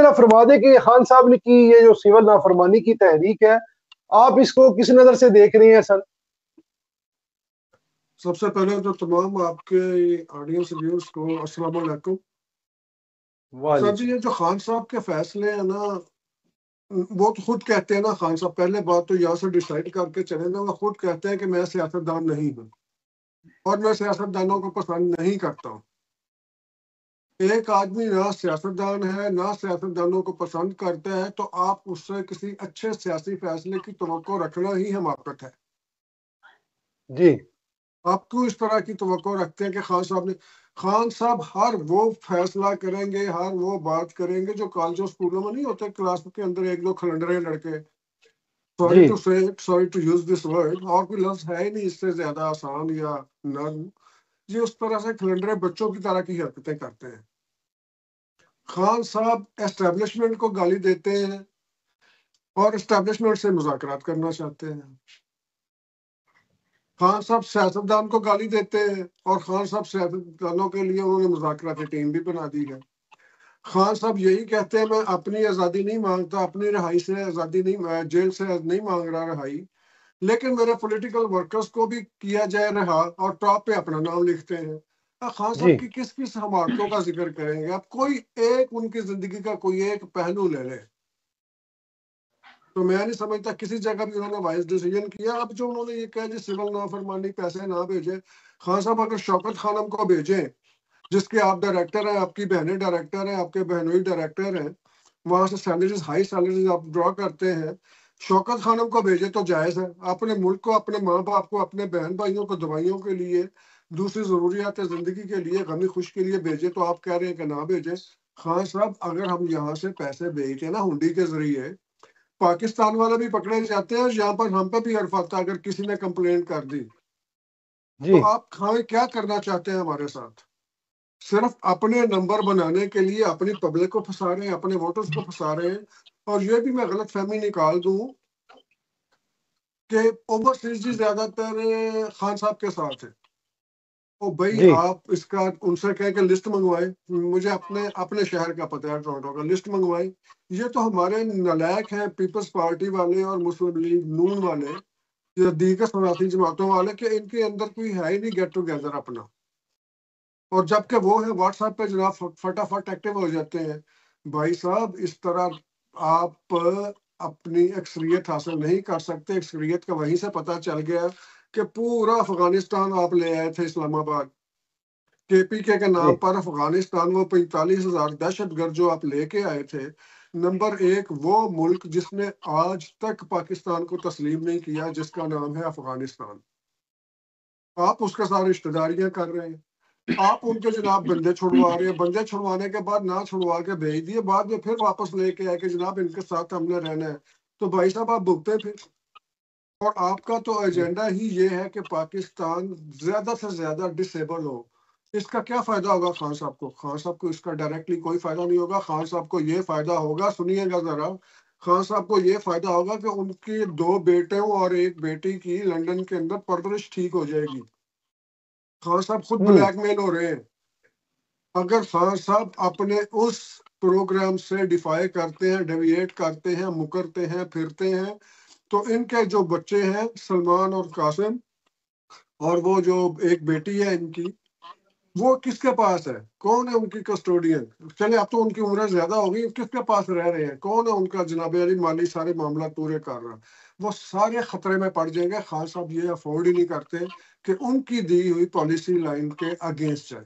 जरा फरमा दे कि खान साहब ने की ये जो सिविल नाफरमानी की तहरीक है, आप इसको किस नजर से देख रहे हैं सर? सबसे पहले तो तमाम आपके ऑडियंस व्यूअर्स को अस्सलाम वालेकुम। सर जी, ये जो खान साहब के फैसले हैं ना, वो तो खुद कहते हैं ना, खान साहब पहले बात तो यहाँ से डिसाइड करके चले ना, वो खुद कहते हैं कि मैं सियासतदान नहीं हूँ और मैं सियासतदानों को पसंद नहीं करता हूँ। एक आदमी ना सियासतदान है ना सियासतदानों को पसंद करता है, तो आप उससे किसी अच्छे सियासी फैसले की तवक्को रखना ही हमाकत है जी। आप क्यों इस तरह की तवक्को रखते हैं कि खान साहब हर वो फैसला करेंगे, हर वो बात करेंगे जो कॉलेजों स्कूलों में नहीं होते, क्लास के अंदर एक दो खलंडरे लड़के, sorry to use this word, और कोई लफ्ज है ही नहीं इससे ज्यादा आसान या नर्म, ये उस तरह से खलंडरे बच्चों की तरह की हरकतें करते हैं। खान साहब एस्टेब्लिशमेंट को गाली देते हैं और एस्टेब्लिशमेंट से मुज़ाकरात करना चाहते हैं। खान साहब सियासतदान को गाली देते हैं और खान साहब सियासतदानों के लिए उन्होंने मुज़ाकराती टीम भी बना दी है। खान साहब यही कहते हैं, मैं अपनी आज़ादी नहीं मांगता, अपनी रिहाई से आज़ादी नहीं, जेल से नहीं मांग रहा रिहाई, लेकिन मेरे पॉलिटिकल वर्कर्स को भी किया जाए रिहा, और टॉप पे अपना नाम लिखते हैं। खान साहब की किस किस हमाकतों का जिक्र करेंगे आप? कोई एक उनकी जिंदगी का कोई एक पहलू ले लें तो मैं नहीं समझता किसी जगह भी उन्होंने वाइज डिसीजन किया। अब जो उन्होंने ये कहा जी सिविल नाफरमानी पैसे ना भेजे, खान साहब अगर शौकत खानम को भेजें जिसके आप डायरेक्टर हैं, आपकी बहनें डायरेक्टर हैं, आपके बहनोई डायरेक्टर हैं, वहां से सैलरीज हाई सैलरीज आप ड्रॉ करते हैं, शौकत खानम को भेजे तो जायज है। अपने मुल्क को, अपने माँ बाप को, अपने बहन भाइयों को दवाइयों के लिए, दूसरी जरूरियात जिंदगी के लिए, गमी खुश के लिए भेजे, तो आप कह रहे हैं कि ना भेजे। खान साहब अगर हम यहाँ से पैसे भेजते हैं ना हुंडी के जरिए, पाकिस्तान वाले भी पकड़े जाते हैं और यहाँ पर हम पे भी हर्फ आता अगर किसी ने कंप्लेंट कर दी। तो आप हमें क्या करना चाहते हैं हमारे साथ? सिर्फ अपने नंबर बनाने के लिए अपनी पब्लिक को फंसा रहे हैं, अपने वोटर्स को फंसा रहे हैं। और ये भी मैं गलत फहमी निकाल दूं कि ओवरसीज ज्यादातर खान साहब के साथ है। ओ भाई, आप इसका उनसे कह के लिस्ट मंगवाए, मुझे अपने अपने शहर का पता है टोरंटो का, लिस्ट मंगवाए। ये तो हमारे नालायक हैं पीपल्स पार्टी वाले और मुस्लिम लीग नून वाले या दीगर सरासी जमातों वाले, कि इनके अंदर कोई है ही नहीं गेट टुगेदर अपना। और जबकि वो है व्हाट्सएप पे जनाब फटाफट एक्टिव हो जाते हैं। भाई साहब, इस तरह आप अपनी अक्सरियत हासिल नहीं कर सकते। अक्सरियत का वहीं से पता चल गया कि पूरा अफगानिस्तान आप ले आए थे इस्लामाबाद केपीके के नाम पर। अफगानिस्तान वो 45,000 दहशतगर्द जो आप लेके आए थे, नंबर एक वो मुल्क जिसने आज तक पाकिस्तान को तस्लीम नहीं किया, जिसका नाम है अफगानिस्तान, आप उसके साथ रिश्तेदारियां कर रहे हैं। आप उनके जनाब बंदे छुड़वा रहे हैं, बंदे छुड़वाने के बाद ना छुड़वा के भेज दिए, बाद में फिर वापस लेके आए कि जनाब इनके साथ हमने रहना है। तो भाई साहब आप भुगते फिर। और आपका तो एजेंडा ही ये है कि पाकिस्तान ज्यादा से ज्यादा डिसेबल हो। इसका क्या फायदा होगा खान साहब को? खान साहब को इसका डायरेक्टली कोई फायदा नहीं होगा। खान साहब को ये फायदा होगा, सुनिएगा जरा, खान साहब को ये फायदा होगा कि उनके 2 बेटों और 1 बेटी की लंदन के अंदर परवरिश ठीक हो जाएगी। खान साहब खुद ब्लैकमेल हो रहे हैं। अगर खान साहब अपने उस प्रोग्राम से डिफाई करते हैं, डेविएट करते हैं, मुकरते हैं, फिरते हैं, तो इनके जो बच्चे हैं सलमान और कासिम, और वो जो एक बेटी है इनकी, वो किसके पास है? कौन है उनकी कस्टोडियन? चले अब तो उनकी उम्र ज्यादा हो गई, किसके पास रह रहे हैं? कौन है उनका जनाब अली माली सारे मामला पूरे कर रहा? वो सारे खतरे में पड़ जाएंगे। खान साहब ये अफोर्ड ही नहीं करते कि उनकी दी हुई पॉलिसी लाइन के अगेंस्ट जाए।